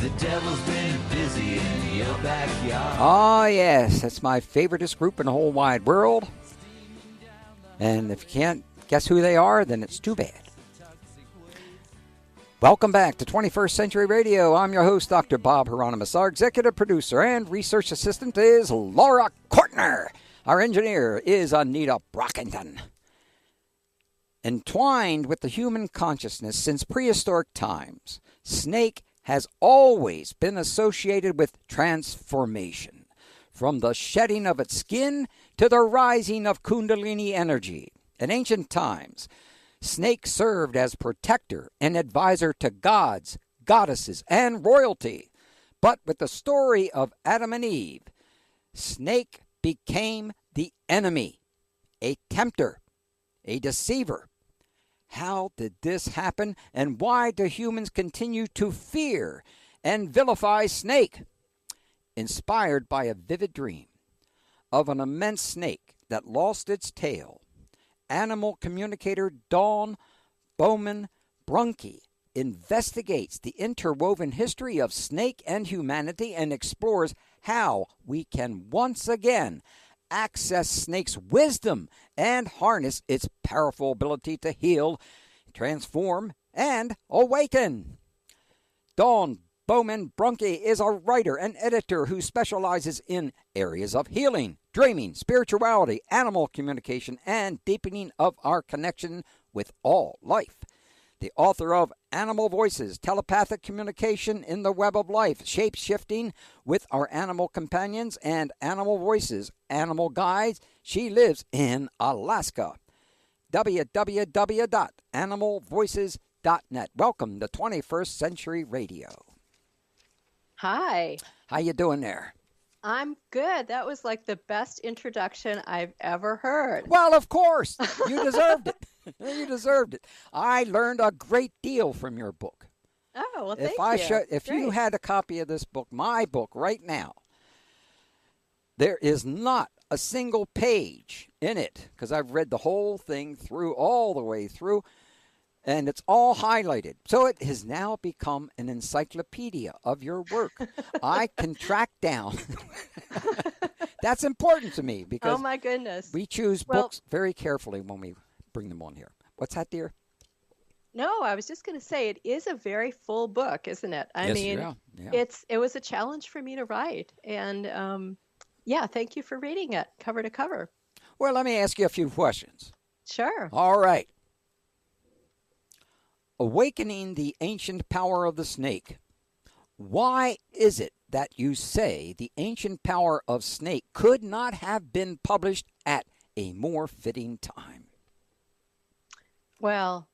The devil's been busy in your backyard. Oh, yes, that's my favoriteest group in the whole wide world. And if you can't guess who they are, then it's too bad. Welcome back to 21st Century Radio. I'm your host, Dr. Bob Hieronymus. Our executive producer and research assistant is Laura Kortner. Our engineer is Anita Brockington. Entwined with the human consciousness since prehistoric times, snake has always been associated with transformation, from the shedding of its skin to the rising of Kundalini energy. In ancient times, snake served as protector and advisor to gods, goddesses, and royalty. But with the story of Adam and Eve, snake became the enemy, a tempter, a deceiver. How did this happen, and why do humans continue to fear and vilify snake? Inspired by a vivid dream of an immense snake that lost its tail, animal communicator Dawn Baumann Brunke investigates the interwoven history of snake and humanity and explores how we can once again access snake's wisdom and harness its powerful ability to heal, transform, and awaken. Dawn Baumann Brunke is a writer and editor who specializes in areas of healing, dreaming, spirituality, animal communication, and deepening of our connection with all life. The author of Animal Voices, Telepathic Communication in the Web of Life, Shape-Shifting with Our Animal Companions, and Animal Voices, Animal Guides. She lives in Alaska. www.animalvoices.net. Welcome to 21st Century Radio. Hi. How you doing there? I'm good. That was like the best introduction I've ever heard. Well, of course. You deserved it. You deserved it. I learned a great deal from your book. Oh, well, thank you. If you had a copy of this book, my book, right now, there is not a single page in it, because I've read the whole thing through, all the way through, and it's all highlighted. So it has now become an encyclopedia of your work. I can track down. That's important to me because oh my goodness, we choose books very carefully when we bring them on here. What's that, dear? No, I was just going to say it is a very full book, isn't it? I mean, yeah. It was a challenge for me to write, and thank you for reading it cover to cover. Well, let me ask you a few questions. Sure. All right. Awakening the ancient power of the snake. Why is it that you say the ancient power of snake could not have been published at a more fitting time? Well,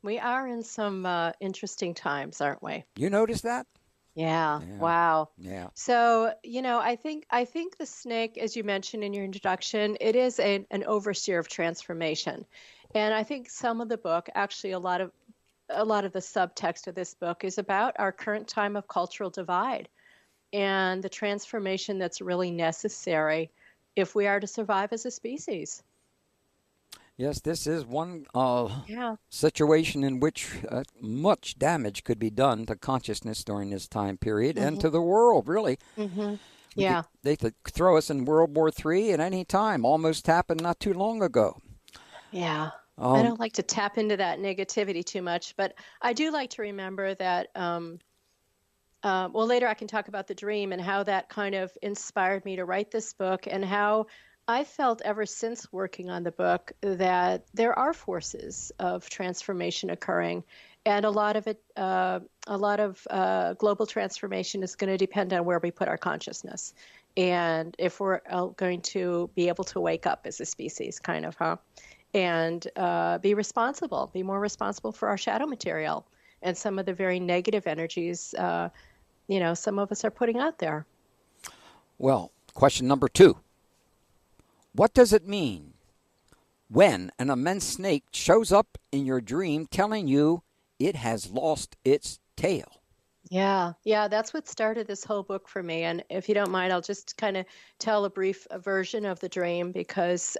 we are in some interesting times, aren't we? You notice that? Yeah. Wow. Yeah. So, I think the snake, as you mentioned in your introduction, it is an overseer of transformation. And I think some of the book, actually a lot of the subtext of this book is about our current time of cultural divide and the transformation that's really necessary if we are to survive as a species. Yes, this is one situation in which much damage could be done to consciousness during this time period and to the world, really. Mm-hmm. They could throw us in World War III at any time. Almost happened not too long ago. Yeah. I don't like to tap into that negativity too much, but I do like to remember that, later I can talk about the dream and how that kind of inspired me to write this book and how I felt ever since working on the book that there are forces of transformation occurring, and a lot of global transformation is going to depend on where we put our consciousness, and if we're going to be able to wake up as a species, and be more responsible for our shadow material and some of the very negative energies, some of us are putting out there. Well, question number 2. What does it mean when an immense snake shows up in your dream telling you it has lost its tail? Yeah, that's what started this whole book for me. And if you don't mind, I'll just kind of tell a brief version of the dream because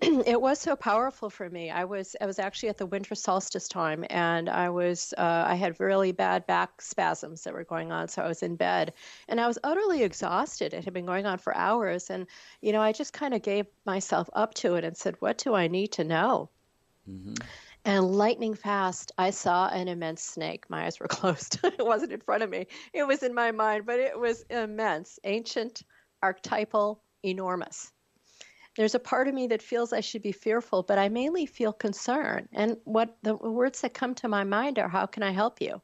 It was so powerful for me. I was actually at the winter solstice time, and I had really bad back spasms that were going on, so I was in bed, and I was utterly exhausted. It had been going on for hours, and I just kind of gave myself up to it and said, "What do I need to know?" Mm-hmm. And lightning fast, I saw an immense snake. My eyes were closed. It wasn't in front of me. It was in my mind, but it was immense, ancient, archetypal, enormous. There's a part of me that feels I should be fearful, but I mainly feel concern. And what the words that come to my mind are, how can I help you?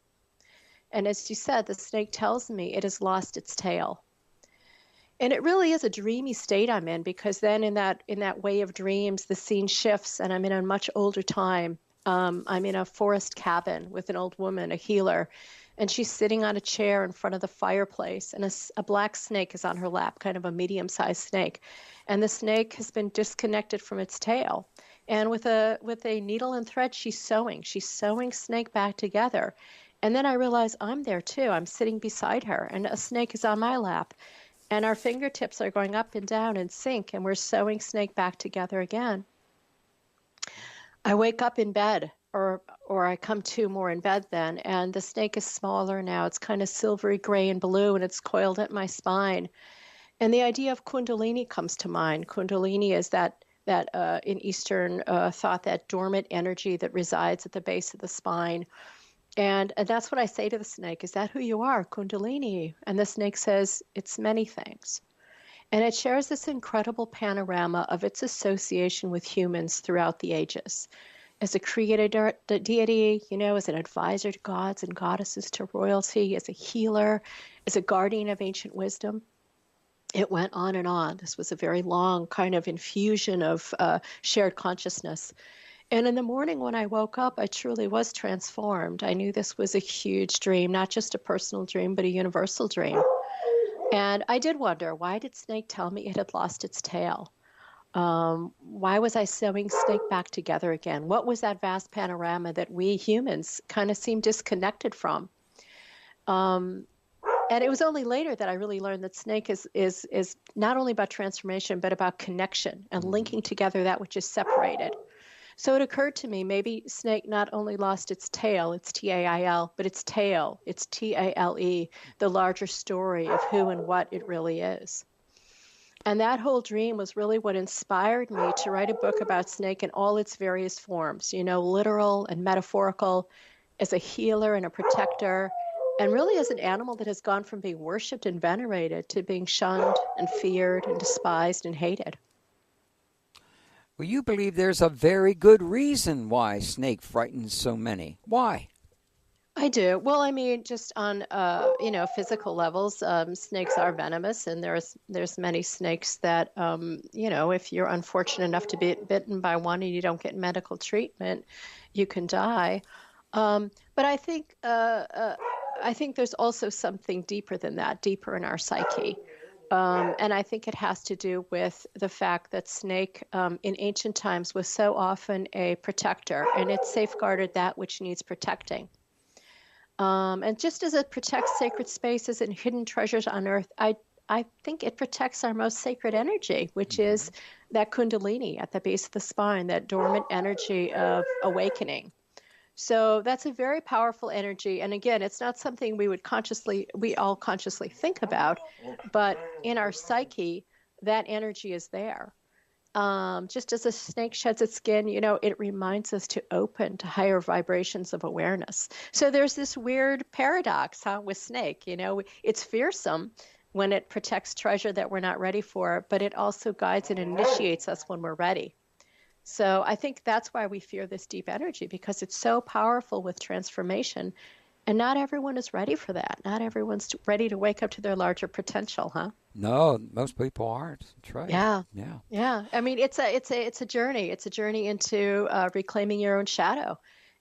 And as you said, the snake tells me it has lost its tail. And it really is a dreamy state I'm in, because then in that way of dreams, the scene shifts and I'm in a much older time. I'm in a forest cabin with an old woman, a healer, and she's sitting on a chair in front of the fireplace, and a black snake is on her lap, kind of a medium-sized snake. And the snake has been disconnected from its tail. And with a needle and thread, she's sewing. She's sewing snake back together. And then I realize I'm there too. I'm sitting beside her, and a snake is on my lap. And our fingertips are going up and down in sync, and we're sewing snake back together again. I wake up in bed, or I come to more in bed then, and the snake is smaller now. It's kind of silvery gray and blue, and it's coiled at my spine. And the idea of Kundalini comes to mind. Kundalini is that in Eastern thought, that dormant energy that resides at the base of the spine. And that's what I say to the snake. Is that who you are, Kundalini? And the snake says, it's many things. And it shares this incredible panorama of its association with humans throughout the ages. As a creator deity, as an advisor to gods and goddesses, to royalty, as a healer, as a guardian of ancient wisdom. It went on and on. This was a very long kind of infusion of shared consciousness. And in the morning when I woke up, I truly was transformed. I knew this was a huge dream, not just a personal dream, but a universal dream. And I did wonder, why did snake tell me it had lost its tail? Why was I sewing snake back together again? What was that vast panorama that we humans kind of seem disconnected from? And it was only later that I really learned that snake is not only about transformation, but about connection and linking together that which is separated. So it occurred to me, maybe snake not only lost its tail, it's T-A-I-L, but its tail, it's T-A-L-E, the larger story of who and what it really is. And that whole dream was really what inspired me to write a book about snake in all its various forms, literal and metaphorical, as a healer and a protector, and really as an animal that has gone from being worshipped and venerated to being shunned and feared and despised and hated. Well, you believe there's a very good reason why snake frightens so many. Why? I do. Well, I mean, just on physical levels, snakes are venomous, and there's many snakes that if you're unfortunate enough to be bitten by one and you don't get medical treatment, you can die. But I think there's also something deeper than that, deeper in our psyche. And I think it has to do with the fact that snake in ancient times was so often a protector, and it safeguarded that which needs protecting. And just as it protects sacred spaces and hidden treasures on earth, I think it protects our most sacred energy, which is that Kundalini at the base of the spine, that dormant energy of awakening. So that's a very powerful energy. And again, it's not something we all consciously think about, but in our psyche, that energy is there. Just as a snake sheds its skin, it reminds us to open to higher vibrations of awareness. So there's this weird paradox, with snake. It's fearsome when it protects treasure that we're not ready for, but it also guides and initiates us when we're ready. So I think that's why we fear this deep energy, because it's so powerful with transformation. And not everyone is ready for that. Not everyone's ready to wake up to their larger potential, huh? No, most people aren't. That's right. Yeah. I mean, it's a journey. It's a journey into reclaiming your own shadow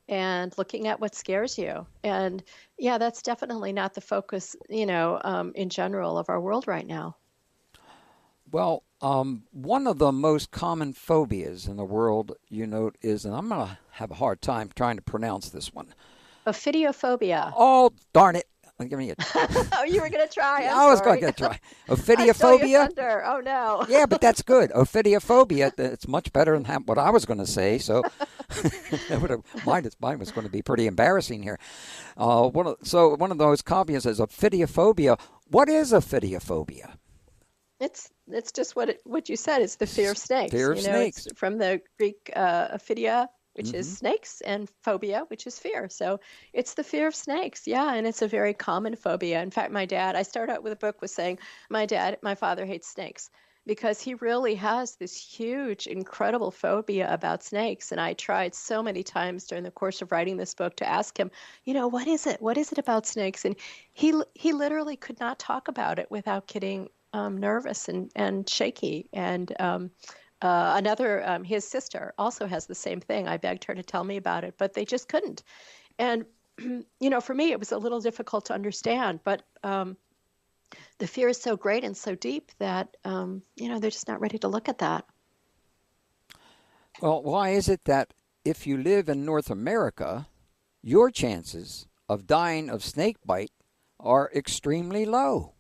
and looking at what scares you. And yeah, that's definitely not the focus, in general of our world right now. Well, one of the most common phobias in the world, is, and I'm going to have a hard time trying to pronounce this one. Ophidiophobia. Oh, darn it. Give me a. Oh, you were going to try. I was going to try. Ophidiophobia. Oh no. Yeah, but that's good. Ophidiophobia. It's much better than what I was going to say. So, mine was going to be pretty embarrassing here. One of those copies is ophidiophobia. What is ophidiophobia? It's just what you said. It's the fear of snakes. Fear of snakes. It's from the Greek ophidia, which is snakes, and phobia, which is fear. So it's the fear of snakes. Yeah, and it's a very common phobia. In fact, I start out with a book with saying, my father hates snakes, because he really has this huge, incredible phobia about snakes. And I tried so many times during the course of writing this book to ask him, what is it? What is it about snakes? And he literally could not talk about it without getting nervous and shaky. And his sister also has the same thing. I begged her to tell me about it, but they just couldn't. And, for me, it was a little difficult to understand, but the fear is so great and so deep that, they're just not ready to look at that. Well, why is it that if you live in North America, your chances of dying of snake bite are extremely low?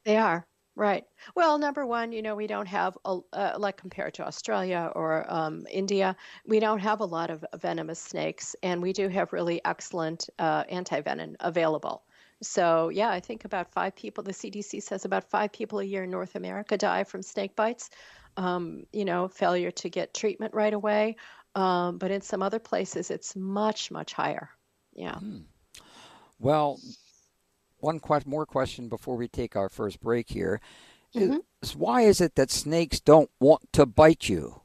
They are. Right. Well, number one, we don't have, like compared to Australia or India, we don't have a lot of venomous snakes, and we do have really excellent anti-venom available. So, yeah, I think about 5 people, the CDC says about 5 people a year in North America die from snake bites, failure to get treatment right away. But in some other places, it's much, much higher. Yeah. Well, one more question before we take our first break here. Is why is it that snakes don't want to bite you?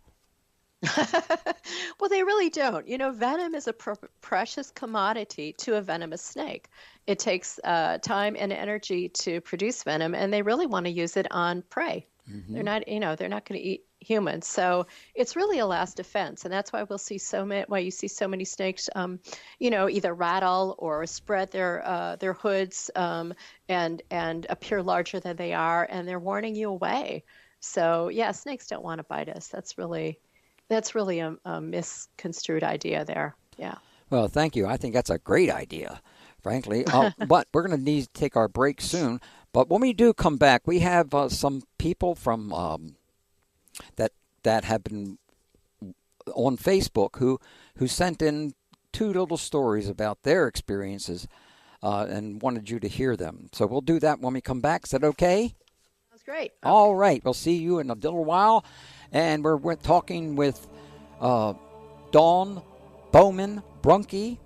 Well, they really don't. Venom is a precious commodity to a venomous snake. It takes time and energy to produce venom, and they really want to use it on prey. They're not going to eat humans. So it's really a last defense, and that's why you see so many snakes, either rattle or spread their hoods and appear larger than they are, and they're warning you away. So yeah, snakes don't want to bite us. That's really a misconstrued idea there. Yeah. Well, thank you. I think that's a great idea, frankly. But we're going to need to take our break soon. But when we do come back, we have some people from that have been on Facebook who sent in 2 little stories about their experiences and wanted you to hear them. So we'll do that when we come back. Is that okay? That's great. Okay. All right. We'll see you in a little while. And we're talking with Dawn Baumann Brunke,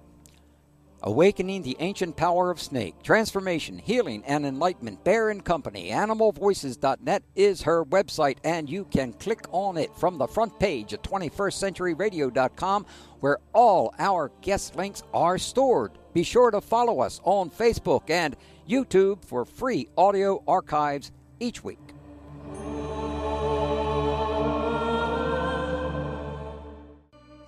Awakening the Ancient Power of Snake, Transformation, Healing, and Enlightenment. Bear & Company. Animalvoices.net is her website, and you can click on it from the front page at 21stcenturyradio.com, where all our guest links are stored. Be sure to follow us on Facebook and YouTube for free audio archives each week.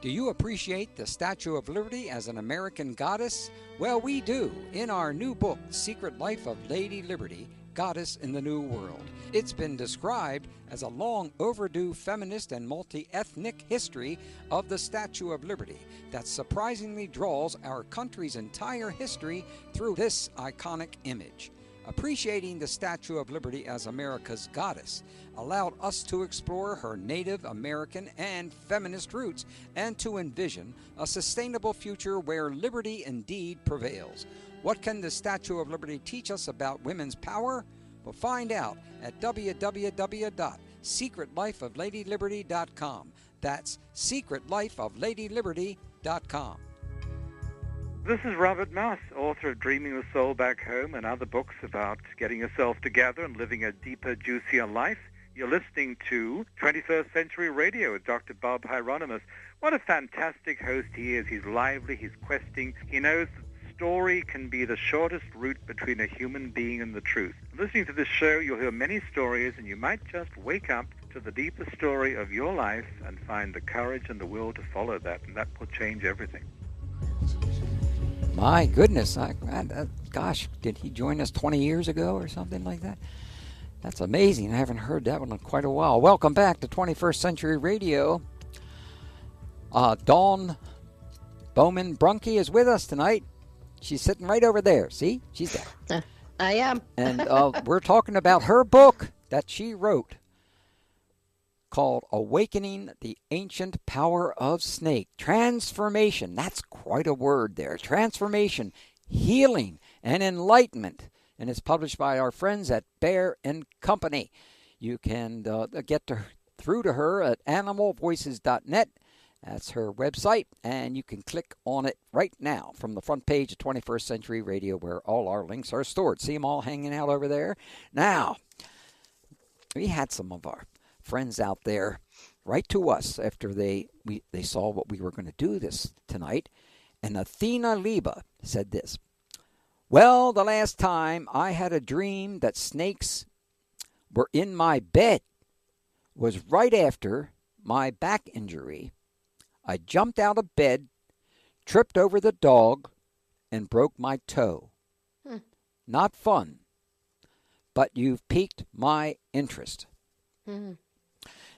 Do you appreciate the Statue of Liberty as an American goddess? Well, we do, in our new book, Secret Life of Lady Liberty, Goddess in the New World. It's been described as a long overdue feminist and multi-ethnic history of the Statue of Liberty that surprisingly draws our country's entire history through this iconic image. Appreciating the Statue of Liberty as America's goddess allowed us to explore her Native American and feminist roots and to envision a sustainable future where liberty indeed prevails. What can the Statue of Liberty teach us about women's power? Well, find out at www.secretlifeofladyliberty.com. That's secretlifeofladyliberty.com. This is Robert Mouse, author of Dreaming the Soul Back Home and other books about getting yourself together and living a deeper, juicier life. You're listening to 21st Century Radio with Dr. Bob Hieronymus. What a fantastic host he is. He's lively, he's questing. He knows that story can be the shortest route between a human being and the truth. Listening to this show, you'll hear many stories, and you might just wake up to the deeper story of your life and find the courage and the will to follow that, and that will change everything. My goodness, gosh, did he join us 20 years ago or something like that? That's amazing. I haven't heard that one in quite a while. Welcome back to 21st Century Radio. Dawn Baumann Brunke is with us tonight. She's sitting right over there. See? She's there. I am. And we're talking about her book that she wrote called Awakening the Ancient Power of Snake. Transformation. That's quite a word there. Transformation, healing, and enlightenment. And it's published by our friends at Bear and Company. You can get through to her at animalvoices.net. That's her website, and you can click on it right now from the front page of 21st Century Radio, where all our links are stored. See them all hanging out over there? Now, we had some of our friends out there write to us after they saw what we were going to do this tonight, and Athena Liba said this. Well, the last time I had a dream that snakes were in my bed was right after my back injury. I jumped out of bed, tripped over the dog, and broke my toe. Not fun, but you've piqued my interest.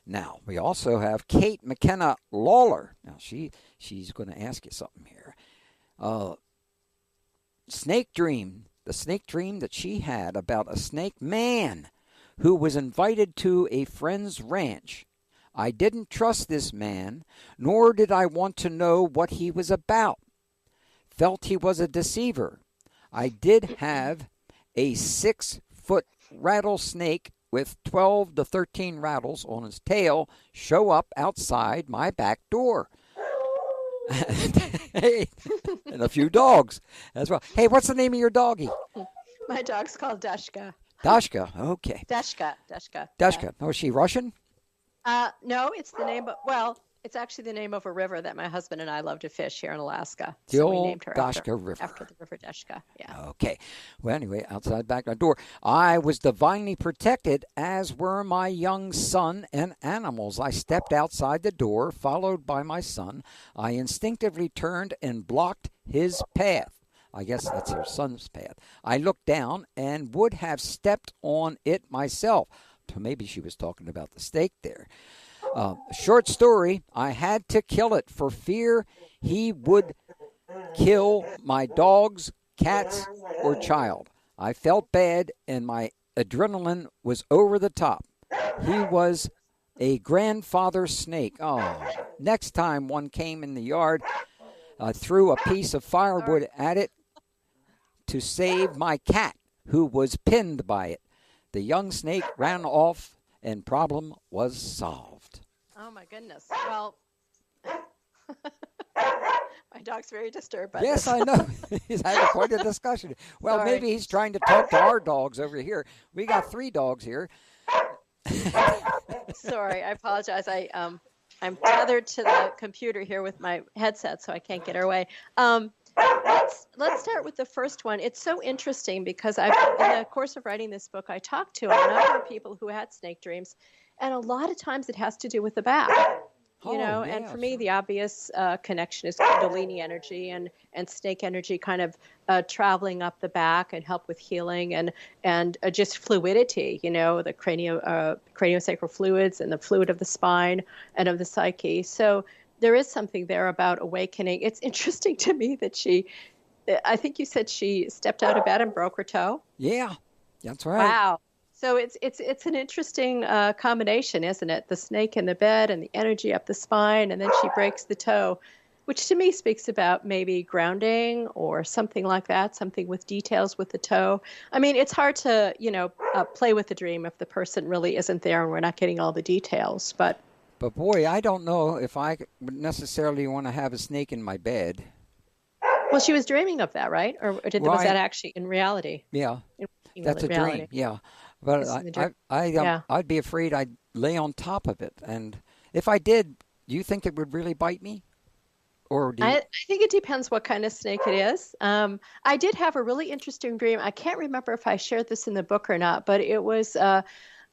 Now, we also have Kate McKenna Lawler. Now, she's going to ask you something here. Snake dream, the snake dream that she had about a snake man who was invited to a friend's ranch. I didn't trust this man, nor did I want to know what he was about. Felt he was a deceiver. I did have a 6-foot rattlesnake with 12 to 13 rattles on his tail show up outside my back door. Hey, and a few dogs as well. Hey, what's the name of your doggie? My dog's called Dashka. Dashka, okay. Dashka. Dashka. Oh, is she Russian? No, it's the name of, it's actually the name of a river that my husband and I love to fish here in Alaska. The so old we named her Dashka River. After the river Dashka, yeah. Okay. Well, anyway, outside back door. I was divinely protected, as were my young son and animals. I stepped outside the door, followed by my son. I instinctively turned and blocked his path. I guess that's her son's path. I looked down and would have stepped on it myself. So maybe she was talking about the snake there. Short story, I had to kill it for fear he would kill my dogs, cats, or child. I felt bad and my adrenaline was over the top. He was a grandfather snake. Oh, next time one came in the yard, I threw a piece of firewood at it to save my cat, who was pinned by it. The young snake ran off and problem was solved. Oh, my goodness. Well, my dog's very disturbed by this. Yes, I know. He's having quite a discussion. Well, Sorry. maybe he's trying to talk to our dogs over here. We got 3 dogs here. Sorry, I apologize. I'm tethered to the computer here with my headset, so I can't get her away. Let's start with the first one. It's so interesting because in the course of writing this book, I talked to a number of people who had snake dreams, and a lot of times it has to do with the back. And for me, the obvious connection is Kundalini energy and snake energy kind of traveling up the back and help with healing and just fluidity, the craniosacral fluids and the fluid of the spine and of the psyche. So there is something there about awakening. It's interesting to me that I think you said she stepped out of bed and broke her toe. Yeah, that's right. Wow. So it's an interesting combination, isn't it? The snake in the bed and the energy up the spine, and then she breaks the toe, which to me speaks about maybe grounding or something like that, something with details with the toe. I mean, it's hard to, play with the dream if the person really isn't there and we're not getting all the details. But boy, I don't know if I would necessarily want to have a snake in my bed. Well, she was dreaming of that, right? Or was that actually in reality? Yeah, that's a dream. Yeah. But I'd be afraid I'd lay on top of it. And if I did, do you think it would really bite me? Or I think it depends what kind of snake it is. I did have a really interesting dream. I can't remember if I shared this in the book or not, but it was,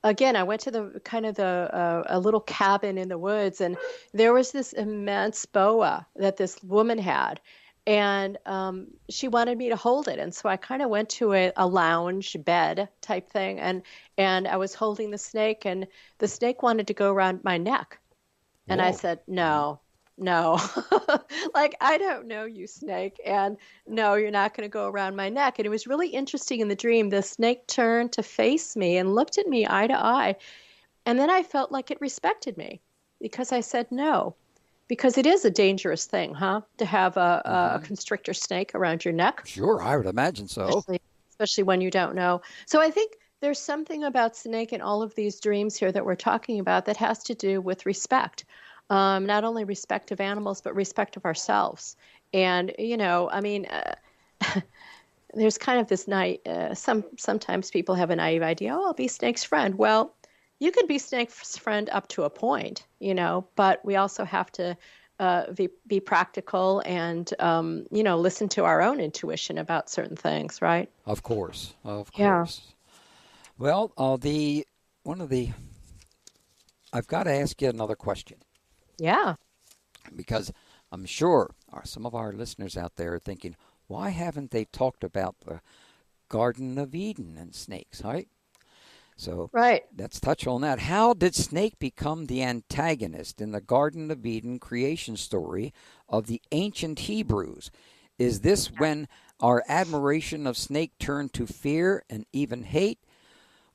again, I went to a little cabin in the woods, and there was this immense boa that this woman had. And she wanted me to hold it. And so I kind of went to a lounge bed type thing. And I was holding the snake, and the snake wanted to go around my neck. And I said, no, no. Like, I don't know you, snake. And no, you're not going to go around my neck. And it was really interesting in the dream. The snake turned to face me and looked at me eye to eye. And then I felt like it respected me because I said no. Because it is a dangerous thing, huh? To have a constrictor snake around your neck. Sure, I would imagine so. Especially when you don't know. So I think there's something about snake in all of these dreams here that we're talking about that has to do with respect. Not only respect of animals, but respect of ourselves. And, I mean, there's kind of this sometimes people have a naive idea, oh, I'll be Snake's friend. Well, you can be Snake's friend up to a point, but we also have to be practical and, listen to our own intuition about certain things, right? Of course. Yeah. Well, I've got to ask you another question. Yeah. Because I'm sure some of our listeners out there are thinking, why haven't they talked about the Garden of Eden and snakes, right? So right. Let's touch on that. How did Snake become the antagonist in the Garden of Eden creation story of the ancient Hebrews? Is this when our admiration of Snake turned to fear and even hate?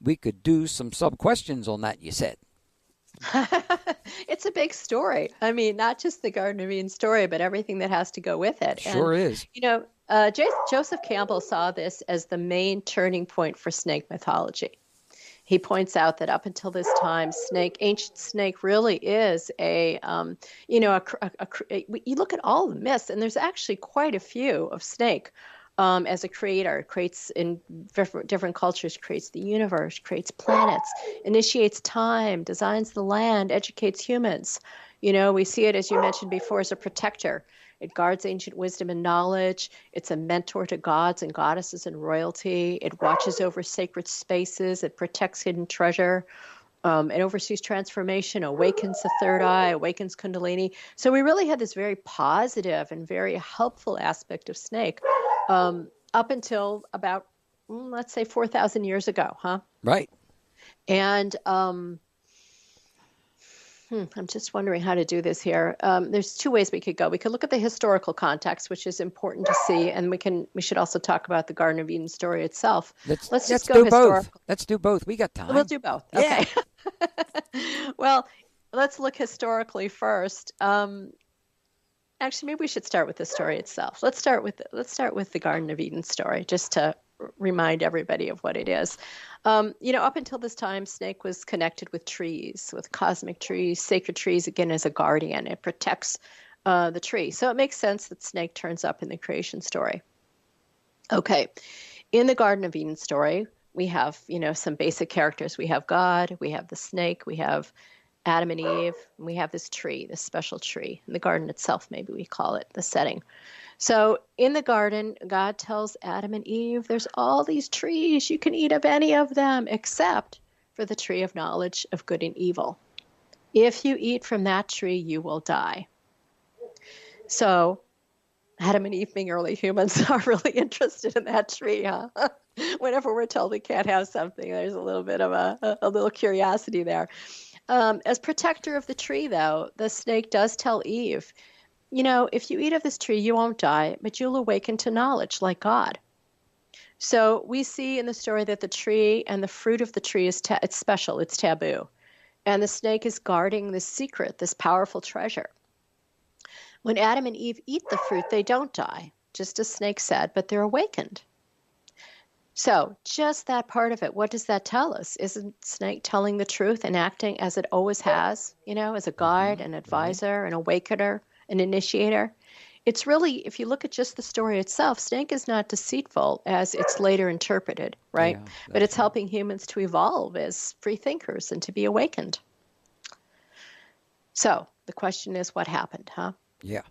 We could do some sub-questions on that, you said. It's a big story. I mean, not just the Garden of Eden story, but everything that has to go with it. Sure is. Joseph Campbell saw this as the main turning point for snake mythology. He points out that up until this time, ancient snake really is you look at all the myths, and there's actually quite a few of snake as a creator. It creates in different cultures, creates the universe, creates planets, initiates time, designs the land, educates humans. We see it, as you mentioned before, as a protector. It guards ancient wisdom and knowledge. It's a mentor to gods and goddesses and royalty. It watches over sacred spaces. It protects hidden treasure. It oversees transformation, awakens the third eye, awakens Kundalini. So we really had this very positive and very helpful aspect of snake up until about, let's say, 4,000 years ago, huh? Right. And I'm just wondering how to do this here. There's two ways we could go. We could look at the historical context, which is important to see, and we should also talk about the Garden of Eden story itself. Let's just go do historical. both. Let's do both. We got time. We'll do both. Yeah. Okay. Well, let's look historically first. Actually, maybe we should start with the story itself. Let's start with the Garden of Eden story, just to remind everybody of what it is. Up until this time, snake was connected with trees, with cosmic trees, sacred trees, again, as a guardian. It protects the tree. So it makes sense that snake turns up in the creation story. Okay. In the Garden of Eden story, we have, some basic characters. We have God, we have the snake, we have Adam and Eve, and we have this tree, this special tree. In the garden itself, maybe we call it the setting. So in the garden, God tells Adam and Eve, there's all these trees. You can eat of any of them except for the tree of knowledge of good and evil. If you eat from that tree, you will die. So Adam and Eve, being early humans, are really interested in that tree, huh? Whenever we're told we can't have something, there's a little bit of a little curiosity there. As protector of the tree, though, the snake does tell Eve, if you eat of this tree, you won't die, but you'll awaken to knowledge like God. So we see in the story that the tree and the fruit of the tree it's special, it's taboo. And the snake is guarding this secret, this powerful treasure. When Adam and Eve eat the fruit, they don't die, just as snake said, but they're awakened. So just that part of it, what does that tell us? Isn't snake telling the truth and acting as it always has, as a guide, an advisor, an awakener, an initiator? It's really, if you look at just the story itself, snake is not deceitful as it's later interpreted, right? Yeah, but it's helping humans to evolve as free thinkers and to be awakened. So the question is, what happened, huh? Yeah.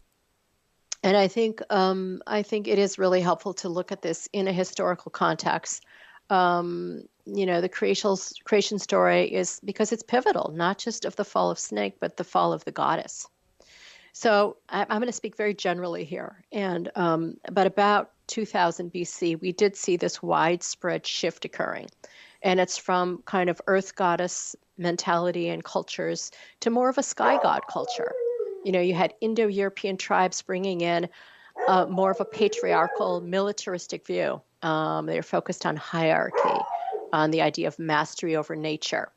And I think it is really helpful to look at this in a historical context. The creation story is because it's pivotal, not just of the fall of snake, but the fall of the goddess. So I'm going to speak very generally here. And but about 2000 BC, we did see this widespread shift occurring. And it's from kind of earth goddess mentality and cultures to more of a sky god culture. You had Indo-European tribes bringing in more of a patriarchal, militaristic view. They were focused on hierarchy, on the idea of mastery over nature.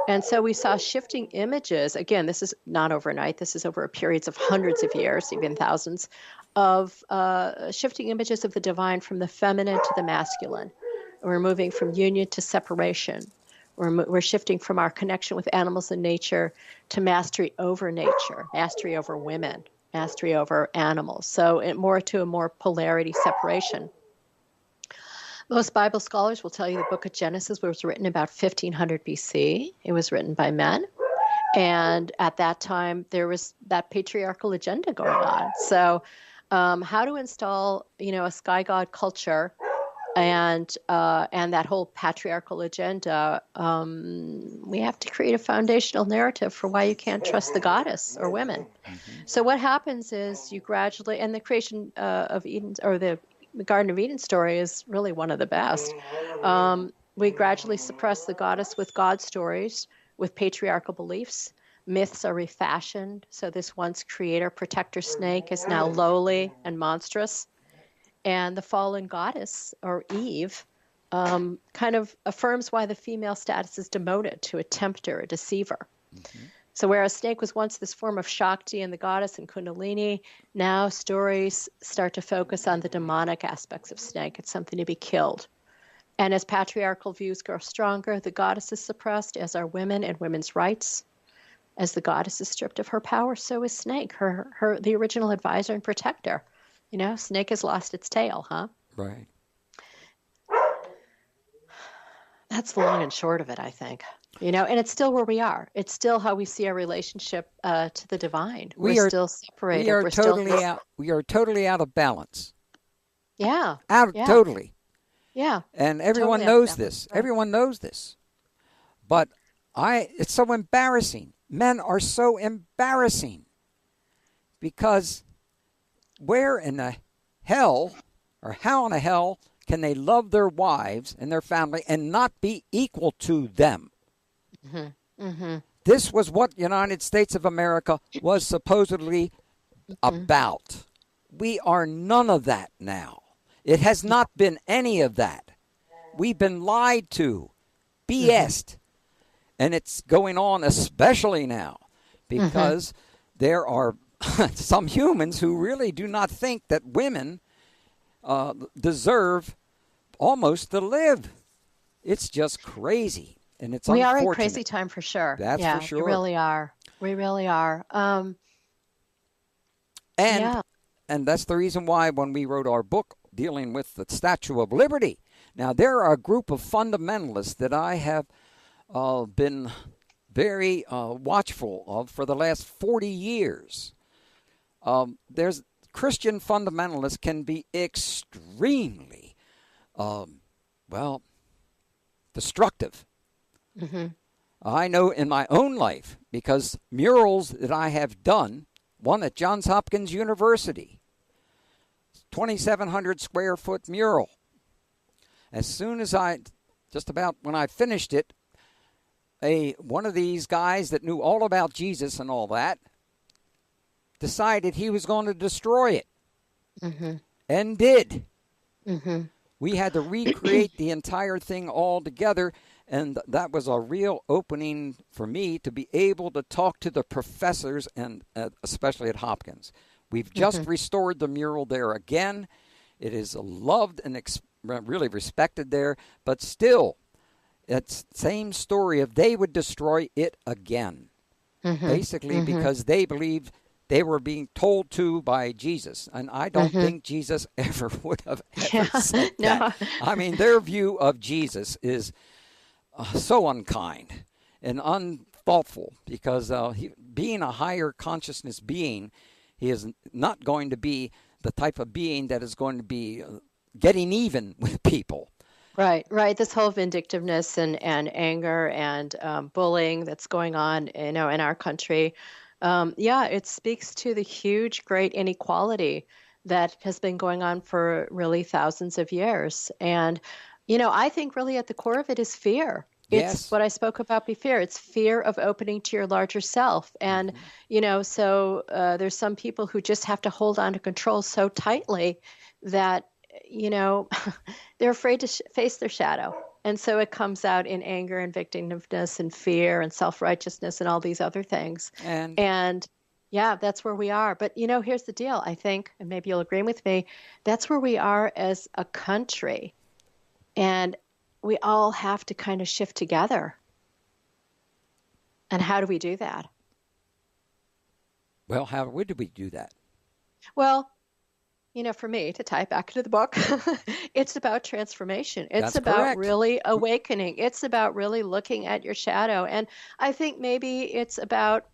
And so we saw shifting images. Again, this is not overnight. This is over periods of hundreds of years, even thousands, of shifting images of the divine from the feminine to the masculine. We're moving from union to separation. We're shifting from our connection with animals and nature to mastery over nature, mastery over women, mastery over animals. So more to a more polarity separation. Most Bible scholars will tell you the book of Genesis was written about 1500 BC. It was written by men. And at that time, there was that patriarchal agenda going on. So how to install, a sky god culture and that whole patriarchal agenda, we have to create a foundational narrative for why you can't trust the goddess or women. So what happens is you gradually, and the creation of Eden, or the Garden of Eden story is really one of the best. We gradually suppress the goddess with God stories, with patriarchal beliefs. Myths are refashioned. So this once creator, protector snake is now lowly and monstrous. And the fallen goddess, or Eve, kind of affirms why the female status is demoted to a tempter, a deceiver. Mm-hmm. So whereas snake was once this form of Shakti and the goddess and Kundalini, now stories start to focus on the demonic aspects of snake. It's something to be killed. And as patriarchal views grow stronger, the goddess is suppressed, as are women and women's rights. As the goddess is stripped of her power, so is snake, the original advisor and protector. Snake has lost its tail, huh? Right. That's the long and short of it, I think. And it's still where we are. It's still how we see our relationship to the divine. We're still separated. We are totally out of balance. Yeah. Totally. Yeah. And everyone knows this. Right. Everyone knows this. But it's so embarrassing. Men are so embarrassing. Because where in the hell, or how in the hell, can they love their wives and their family and not be equal to them? Mm-hmm. Mm-hmm. This was what United States of America was supposedly about. We are none of that now. It has not been any of that. We've been lied to, BS'd. And it's going on especially now because there are some humans who really do not think that women deserve almost to live. It's just crazy. And it's we unfortunate. are in crazy time for sure. That's for sure. We really are. We really are. And that's the reason why when we wrote our book dealing with the Statue of Liberty, now there are a group of fundamentalists that I have been very watchful of for the last 40 years. There's Christian fundamentalists can be extremely, destructive. Mm-hmm. I know in my own life, because murals that I have done, one at Johns Hopkins University, 2,700 square foot mural. As soon as when I finished it, one of these guys that knew all about Jesus and all that decided he was going to destroy it. Mm-hmm. And did. Mm-hmm. We had to recreate the entire thing all together, and that was a real opening for me to be able to talk to the professors, and especially at Hopkins. We've just restored the mural there again. It is loved and really respected there, but still, it's the same story of they would destroy it again, basically because they believe they were being told to by Jesus. And I don't think Jesus ever would have ever said that. I mean, their view of Jesus is so unkind and unthoughtful because being a higher consciousness being, he is not going to be the type of being that is going to be getting even with people. Right. This whole vindictiveness and anger and bullying that's going on, in our country. It speaks to the huge, great inequality that has been going on for really thousands of years. And, I think really at the core of it is fear. It's Yes. what I spoke about before. It's fear of opening to your larger self. And, so there's some people who just have to hold on to control so tightly that, they're afraid to face their shadow. And so it comes out in anger and vindictiveness and fear and self-righteousness and all these other things. And yeah, that's where we are. But, here's the deal, I think, and maybe you'll agree with me, that's where we are as a country. And we all have to kind of shift together. And how do we do that? Well, how would we do that? Well, for me, to tie it back to the book, it's about transformation. It's That's about correct. really awakening. It's about really looking at your shadow. And I think maybe it's about,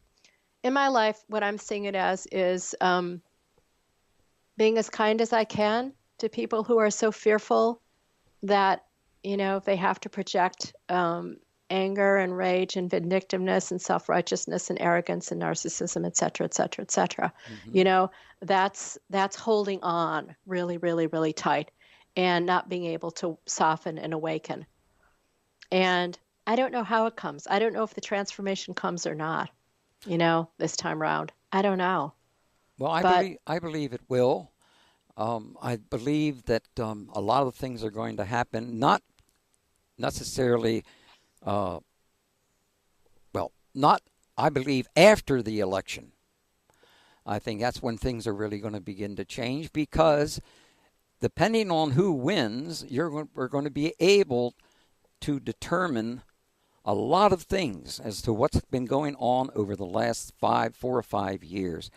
in my life, what I'm seeing it as is being as kind as I can to people who are so fearful that, they have to project anger and rage and vindictiveness and self-righteousness and arrogance and narcissism, et cetera, et cetera, et cetera. That's holding on really, really, really tight and not being able to soften and awaken. And I don't know how it comes. I don't know if the transformation comes or not, this time around. I don't know. Well, I believe it will. I believe that a lot of things are going to happen, not necessarily, I believe after the election. I think that's when things are really going to begin to change, because depending on who wins, we're going to be able to determine a lot of things as to what's been going on over the last 4 or 5 years.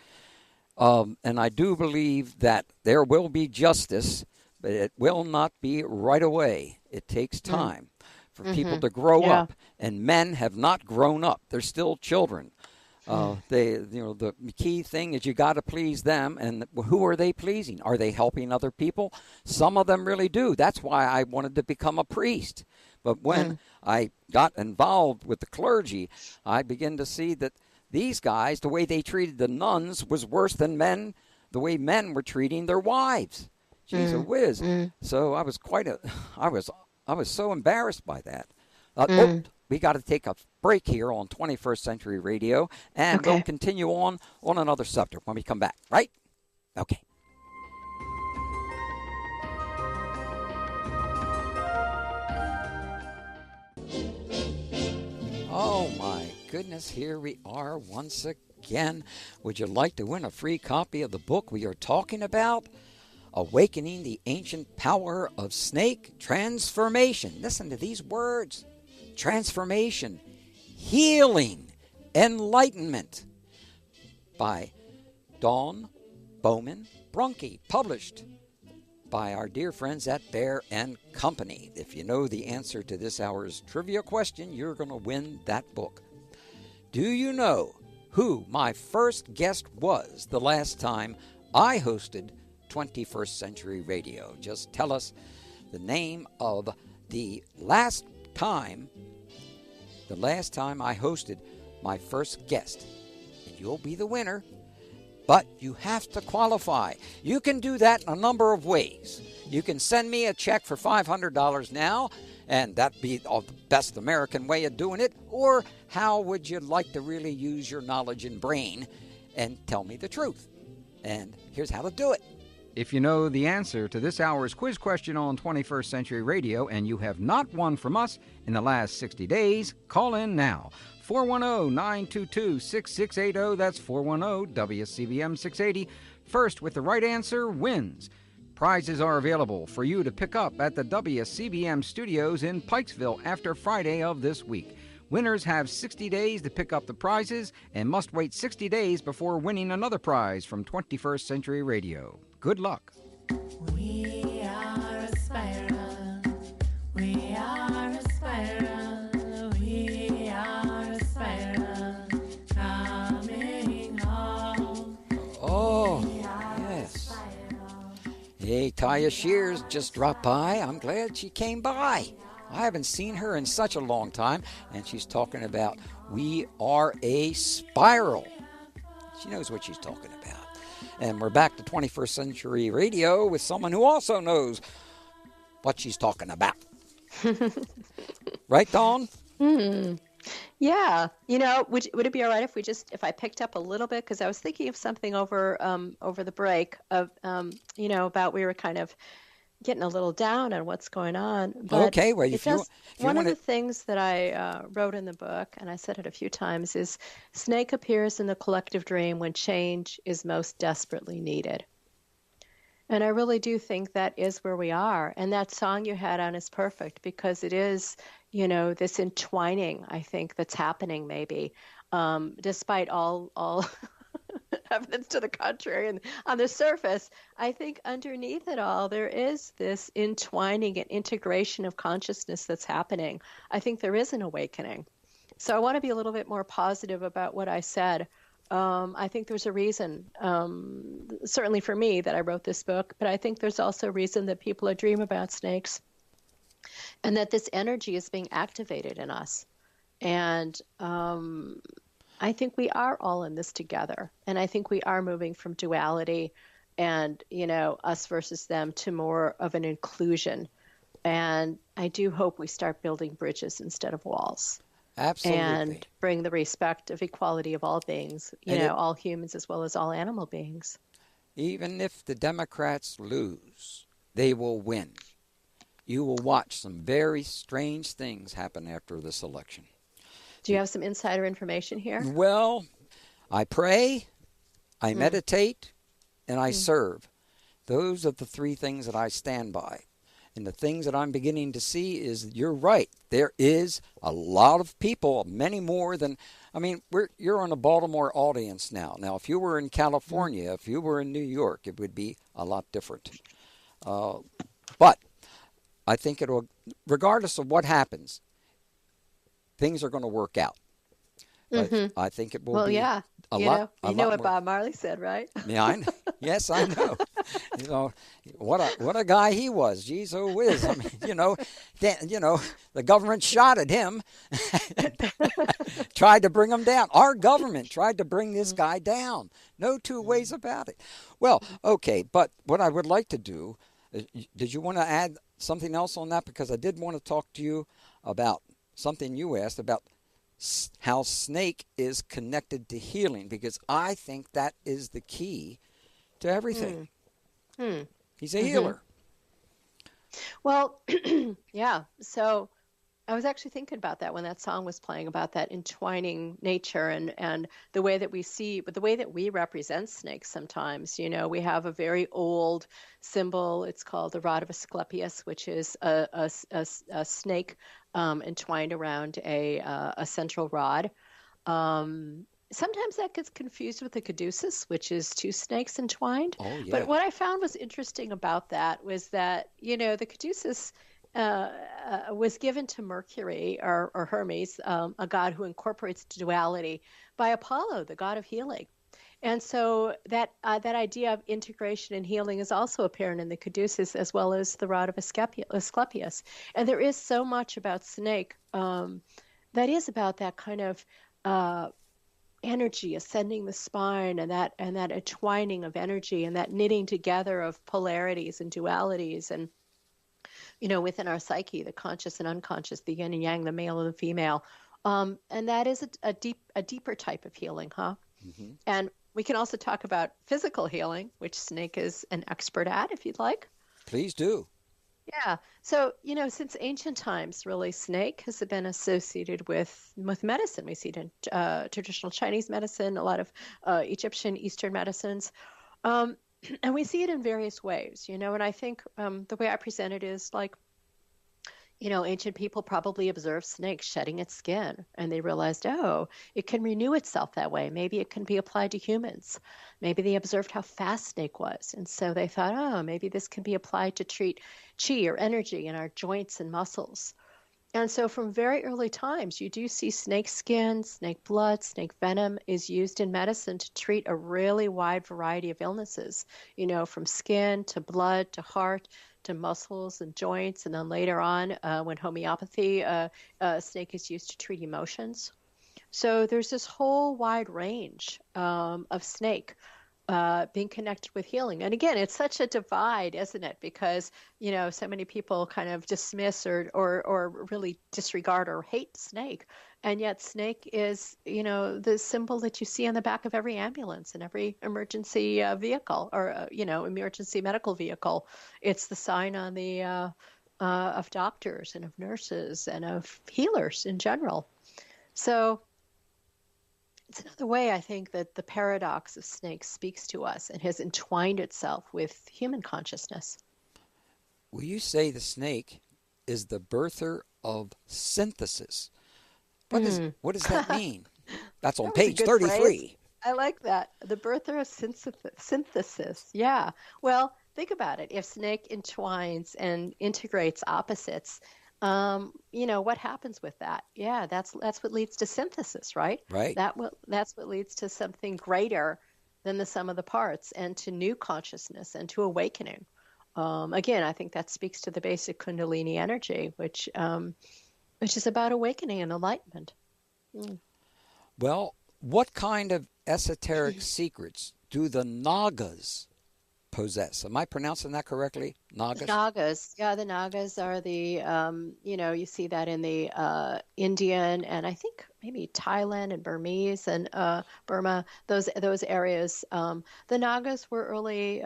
And I do believe that there will be justice, but it will not be right away. It takes time for people to grow up, and men have not grown up. They're still children. The key thing is you got to please them, and who are they pleasing? Are they helping other people? Some of them really do. That's why I wanted to become a priest. But when I got involved with the clergy, I began to see that these guys, the way they treated the nuns was worse than the way men were treating their wives. Jeez whiz. So I was I was so embarrassed by that. We got to take a break here on 21st Century Radio, and we'll continue on another subject when we come back, right? Okay. Oh, my goodness, here we are once again. Would you like to win a free copy of the book we are talking about? Awakening the Ancient Power of Snake Transformation. Listen to these words. Transformation, healing, enlightenment, by Dawn Baumann Brunke, published by our dear friends at Bear and Company. If you know the answer to this hour's trivia question, you're going to win that book. Do you know who my first guest was the last time I hosted 21st Century Radio? Just tell us the name of the last time I hosted my first guest, and you'll be the winner. But you have to qualify. You can do that in a number of ways. You can send me a check for $500 now, and that'd be the best American way of doing it. Or how would you like to really use your knowledge and brain and tell me the truth? And here's how to do it. If you know the answer to this hour's quiz question on 21st Century Radio and you have not won from us in the last 60 days, call in now. 410-922-6680. That's 410-WCBM-680. First with the right answer wins. Prizes are available for you to pick up at the WCBM studios in Pikesville after Friday of this week. Winners have 60 days to pick up the prizes and must wait 60 days before winning another prize from 21st Century Radio. Good luck. We are a spiral. We are a spiral. We are a spiral. Coming home. Oh, yes. Hey, Taya Shears just dropped by. I'm glad she came by. I haven't seen her in such a long time, and she's talking about we are a spiral. She knows what she's talking about. And we're back to 21st Century Radio with someone who also knows what she's talking about. Right, Dawn? Hmm. Yeah, would it be all right if if I picked up a little bit, because I was thinking of something over the break of about we were kind of getting a little down on what's going on, but Okay, well, it if does. you One of want the to, things that I wrote in the book, and I said it a few times, is snake appears in the collective dream when change is most desperately needed. And I really do think that is where we are. And that song you had on is perfect because it is, this entwining, I think, that's happening maybe, despite all evidence to the contrary. And on the surface, I think underneath it all, there is this entwining and integration of consciousness that's happening. I think there is an awakening. So I want to be a little bit more positive about what I said. I think there's a reason, certainly for me, that I wrote this book, but I think there's also a reason that people are dreaming about snakes and that this energy is being activated in us. And I think we are all in this together. And I think we are moving from duality and, us versus them to more of an inclusion. And I do hope we start building bridges instead of walls. absolutely. And bring the respect of equality of all beings, And all humans as well as all animal beings. even if the Democrats lose, they will win. You will watch some very strange things happen after this election. Do you have some insider information here? Well, I pray, I meditate, and I serve. Those are the three things that I stand by. And the things that I'm beginning to see is you're right. There is a lot of people, many more than, you're on a Baltimore audience now. Now, if you were in California, if you were in New York, it would be a lot different. But I think it'll, regardless of what happens, things are going to work out. I think it will Well, be yeah. a You lot. know what more. Bob Marley said, right? Yeah, yes, I know. What a guy he was. Jeez, oh whiz. The government shot at him, tried to bring him down. Our government tried to bring this guy down. No two ways about it. Well, okay, but what I would like to do, did you want to add something else on that? Because I did want to talk to you about something you asked about how snake is connected to healing, because I think that is the key to everything. He's a healer. Well, yeah. So I was actually thinking about that when that song was playing, about that entwining nature and the way that we see, but the way that we represent snakes sometimes. We have a very old symbol. It's called the rod of Asclepius, which is a snake entwined around a central rod. Sometimes that gets confused with the caduceus, which is two snakes entwined. Oh, yeah. But what I found was interesting about that was that, the caduceus was given to Mercury or Hermes, a god who incorporates duality, by Apollo, the god of healing. And so that idea of integration and healing is also apparent in the caduceus as well as the rod of Asclepius. And there is so much about snake that is about that kind of energy ascending the spine, and that entwining of energy, and that knitting together of polarities and dualities, and within our psyche, the conscious and unconscious, the yin and yang, the male and the female, and that is a deeper type of healing, huh? Mm-hmm. And we can also talk about physical healing, which snake is an expert at, if you'd like. Please do. Yeah. So, since ancient times, really, snake has been associated with medicine. We see it in traditional Chinese medicine, a lot of Egyptian, Eastern medicines. And we see it in various ways, and I think the way I present it is like, ancient people probably observed snakes shedding its skin, and they realized, oh, it can renew itself that way. Maybe it can be applied to humans. Maybe they observed how fast snake was, and so they thought, oh, maybe this can be applied to treat chi or energy in our joints and muscles. And so from very early times, you do see snake skin, snake blood, snake venom is used in medicine to treat a really wide variety of illnesses, from skin to blood to heart to muscles and joints. And then later on, when homeopathy, snake is used to treat emotions. So there's this whole wide range of snake being connected with healing. And again, it's such a divide, isn't it? Because, so many people kind of dismiss or really disregard or hate snake. And yet snake is, the symbol that you see on the back of every ambulance and every emergency vehicle or, emergency medical vehicle. It's the sign on the of doctors and of nurses and of healers in general. So it's another way, I think, that the paradox of snake speaks to us and has entwined itself with human consciousness. Will you say the snake is the birther of synthesis? What does that mean? That's on page 33. Phrase. I like that. The birther of synthesis. Yeah. Well, think about it. If snake entwines and integrates opposites, what happens with that? Yeah, that's what leads to synthesis, right? Right. That's what leads to something greater than the sum of the parts, and to new consciousness and to awakening. Again, I think that speaks to the basic Kundalini energy, which is about awakening and enlightenment. Well, what kind of esoteric secrets do the Nagas possess? Am I pronouncing that correctly? Nagas? Nagas. Yeah, the Nagas are the, you see that in the Indian and I think maybe Thailand and Burmese and Burma, those areas. The Nagas were early,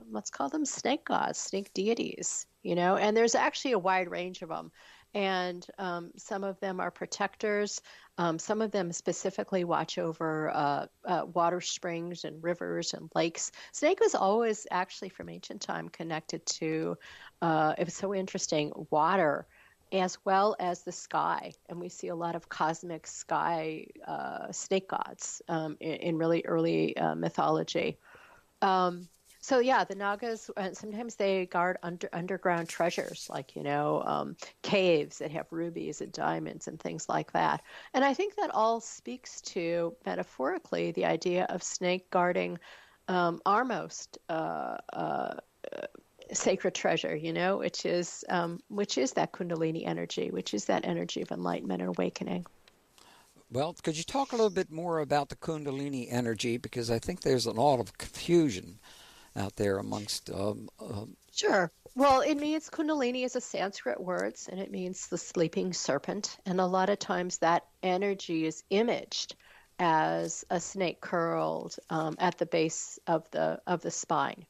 let's call them snake gods, snake deities, and there's actually a wide range of them. And some of them are protectors. Some of them specifically watch over water springs and rivers and lakes. Snake was always actually from ancient time connected to, it was so interesting, water as well as the sky. And we see a lot of cosmic sky snake gods in really early mythology. So yeah, the Nagas, sometimes they guard underground treasures, like, caves that have rubies and diamonds and things like that. And I think that all speaks to, metaphorically, the idea of snake guarding our most sacred treasure, which is that Kundalini energy, which is that energy of enlightenment and awakening. Well, could you talk a little bit more about the Kundalini energy? Because I think there's a lot of confusion out there amongst... Sure. Well, it means Kundalini is a Sanskrit word, and it means the sleeping serpent. And a lot of times that energy is imaged as a snake curled at the base of the spine.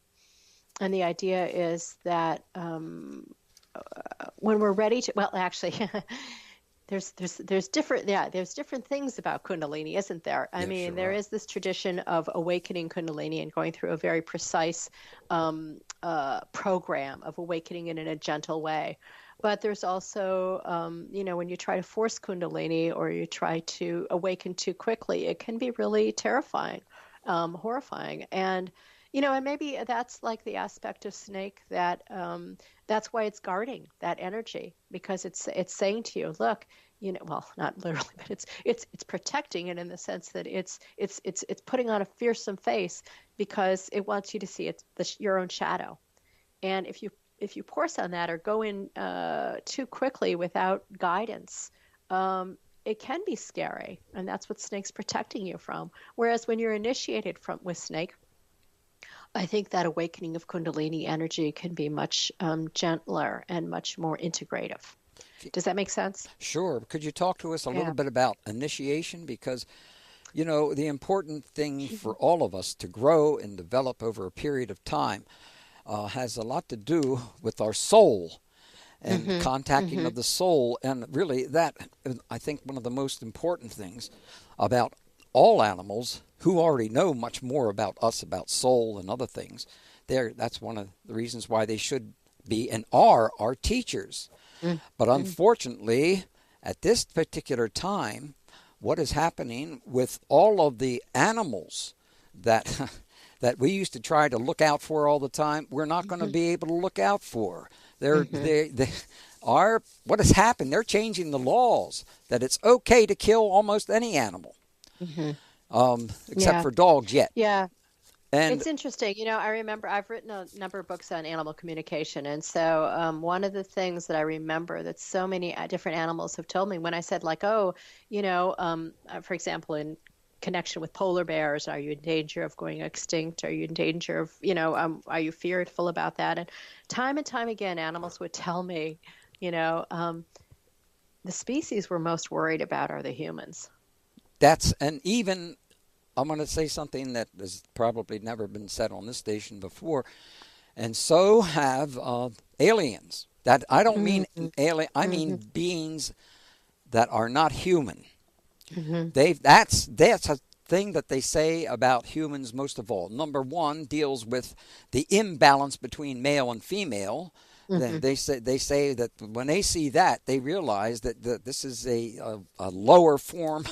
And the idea is that when we're ready to, well, actually, there's different things about Kundalini, isn't there? I mean, there is this tradition of awakening Kundalini and going through a very precise program of awakening it in a gentle way. But there's also, when you try to force Kundalini or you try to awaken too quickly, it can be really terrifying, horrifying. And and maybe that's like the aspect of snake that that's why it's guarding that energy, because it's saying to you, look, well, not literally, but it's protecting it in the sense that it's putting on a fearsome face because it wants you to see your own shadow. And if you force on that or go in too quickly without guidance, it can be scary, and that's what snake's protecting you from. Whereas when you're initiated with snake, I think that awakening of Kundalini energy can be much gentler and much more integrative. Does that make sense? Sure. Could you talk to us a little bit about initiation? Because, the important thing for all of us to grow and develop over a period of time has a lot to do with our soul and contacting of the soul. And really that, I think, one of the most important things about all animals who already know much more about us, about soul and other things. That's one of the reasons why they should be and are our teachers. But unfortunately, at this particular time, what is happening with all of the animals that that we used to try to look out for all the time, we're not going to be able to look out for. What has happened? They're changing the laws that it's okay to kill almost any animal. Except for dogs yet. Yeah. And it's interesting. I remember I've written a number of books on animal communication. And so one of the things that I remember that so many different animals have told me when I said, like, for example, in connection with polar bears? Are you in danger of going extinct? Are you in danger of, are you fearful about that? And time again, animals would tell me, the species we're most worried about are the humans. And even, I'm going to say something that has probably never been said on this station before, and so have aliens. That I don't mean alien, I mean beings that are not human. That's a thing that they say about humans most of all. Number one deals with the imbalance between male and female. They say that when they see that, they realize that this is a lower form,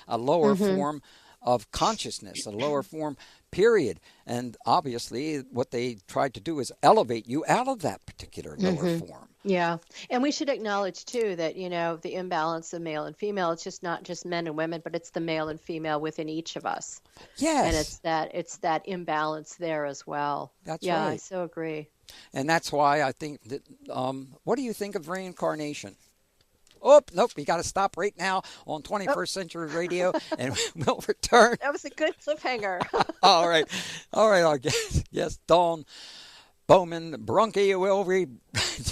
form of consciousness, a lower form, period. And obviously, what they tried to do is elevate you out of that particular lower form. Yeah. And we should acknowledge, too, that, the imbalance of male and female, it's just not just men and women, but it's the male and female within each of us. Yes. And it's that imbalance there as well. That's right. right. I so agree. And that's why I think that, what do you think of reincarnation? Oh, nope, we got to stop right now on 21st Century Radio, and we'll return. That was a good cliffhanger. All right, our guest, yes, Dawn Baumann Brunke will be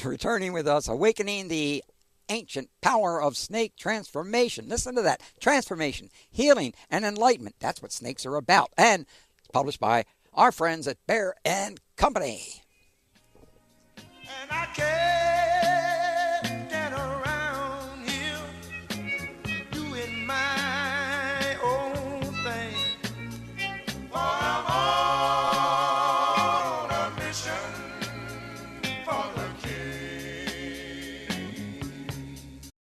returning with us, Awakening the Ancient Power of Snake Transformation. Listen to that. Transformation, healing, and enlightenment. That's what snakes are about. And it's published by our friends at Bear and Company. And I can't